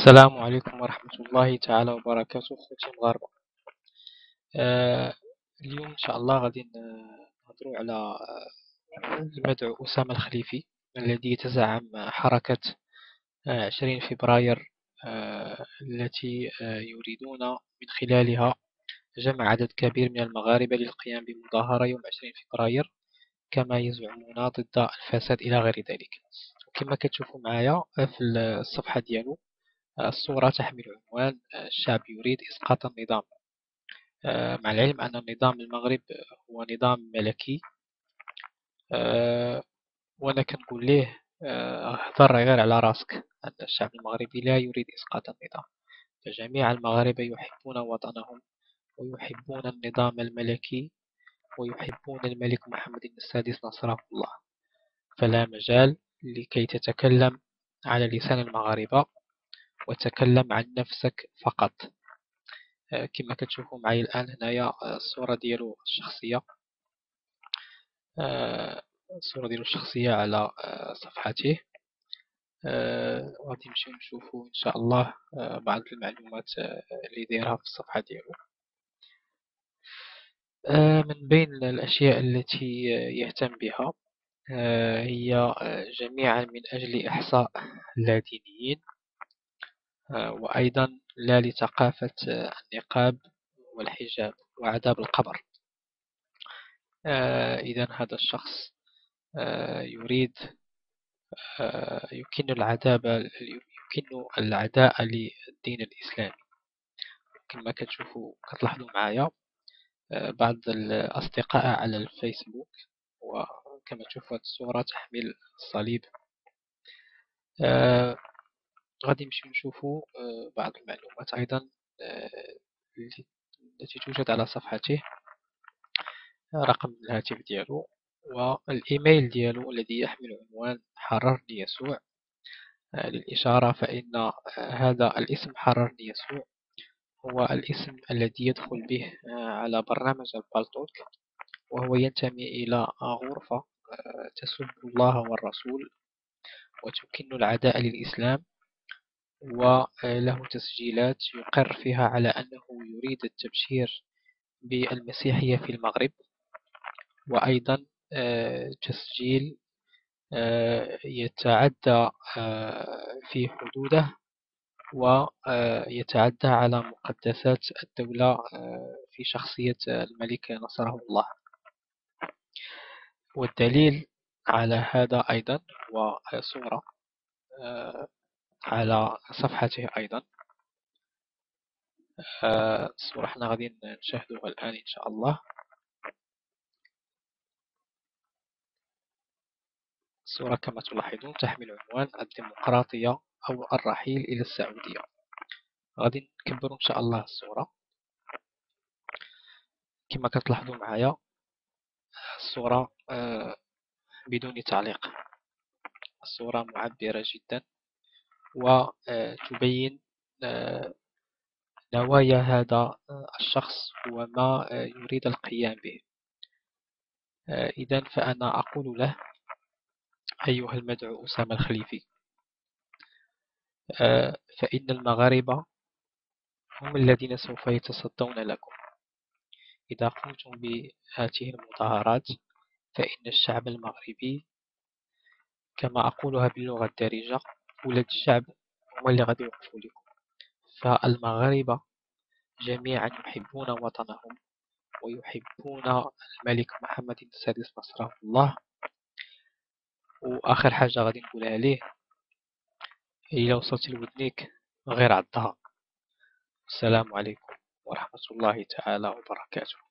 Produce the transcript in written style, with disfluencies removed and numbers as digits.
السلام عليكم ورحمة الله تعالى وبركاته خوتي المغاربة. آه، اليوم إن شاء الله غادي نهضروا على المدعو أسامة الخليفي الذي يتزعم حركة 20 فبراير، التي يريدون من خلالها جمع عدد كبير من المغاربة للقيام بمظاهرة يوم 20 فبراير كما يزعمون ضد الفساد إلى غير ذلك. وكما كتشوفوا معايا في الصفحة ديالو، الصورة تحمل عنوان الشعب يريد إسقاط النظام. مع العلم أن النظام المغرب هو نظام ملكي، وأنا كنقول ليه هضر غير على راسك أن الشعب المغربي لا يريد إسقاط النظام، فجميع المغاربة يحبون وطنهم ويحبون النظام الملكي ويحبون الملك محمد السادس نصره الله، فلا مجال لكي تتكلم على لسان المغاربة وتكلم عن نفسك فقط. كما كتشوفوا معي الآن هنايا الصورة ديالو الشخصية، على صفحته. غادي نمشيو نشوفوا إن شاء الله بعض المعلومات اللي دايرها في الصفحة ديالو. من بين الأشياء التي يهتم بها هي جميعا من أجل إحصاء لا دينيين، وأيضا لا لثقافة النقاب والحجاب وعذاب القبر. إذا هذا الشخص يريد يمكن العداء للدين الإسلامي. كما كتشوفوا كتلاحظوا معايا بعض الأصدقاء على الفيسبوك، وكما تشوفوا هذه الصورة تحمل الصليب. غادي نمشيو نشوفوا بعض المعلومات أيضا التي توجد على صفحته. رقم الهاتف ديالو والإيميل ديالو الذي يحمل عنوان حررني يسوع. للإشارة فإن هذا الاسم حررني يسوع هو الاسم الذي يدخل به على برنامج البالتوك، وهو ينتمي إلى غرفة تسب الله والرسول وتمكن العداء للإسلام، وله تسجيلات يقر فيها على أنه يريد التبشير بالمسيحية في المغرب، وأيضا تسجيل يتعدى في حدوده ويتعدى على مقدسات الدولة في شخصية الملك نصره الله. والدليل على هذا أيضا وصورة على صفحته أيضا. الصورة احنا غادي نشاهدوها الآن إن شاء الله. الصورة كما تلاحظون تحمل عنوان الديمقراطية أو الرحيل إلى السعودية. غادي نكبروا إن شاء الله الصورة. كما كتلاحظوا معايا الصورة بدون تعليق، الصورة معبرة جدا وتبين نوايا هذا الشخص وما يريد القيام به. إذن فأنا أقول له أيها المدعو أسامة الخليفي، فإن المغاربة هم الذين سوف يتصدون لكم. إذا قمتم بهذه المظاهرات فإن الشعب المغربي، كما أقولها باللغة الدارجة، ولاد الشعب هم اللي غادي يوقفوا لكم. فالمغاربة جميعا يحبون وطنهم ويحبون الملك محمد السادس نصره الله. وآخر حاجة غادي نقولها ليه، إلا وصلت لودنيك غير عضها. السلام عليكم ورحمة الله تعالى وبركاته.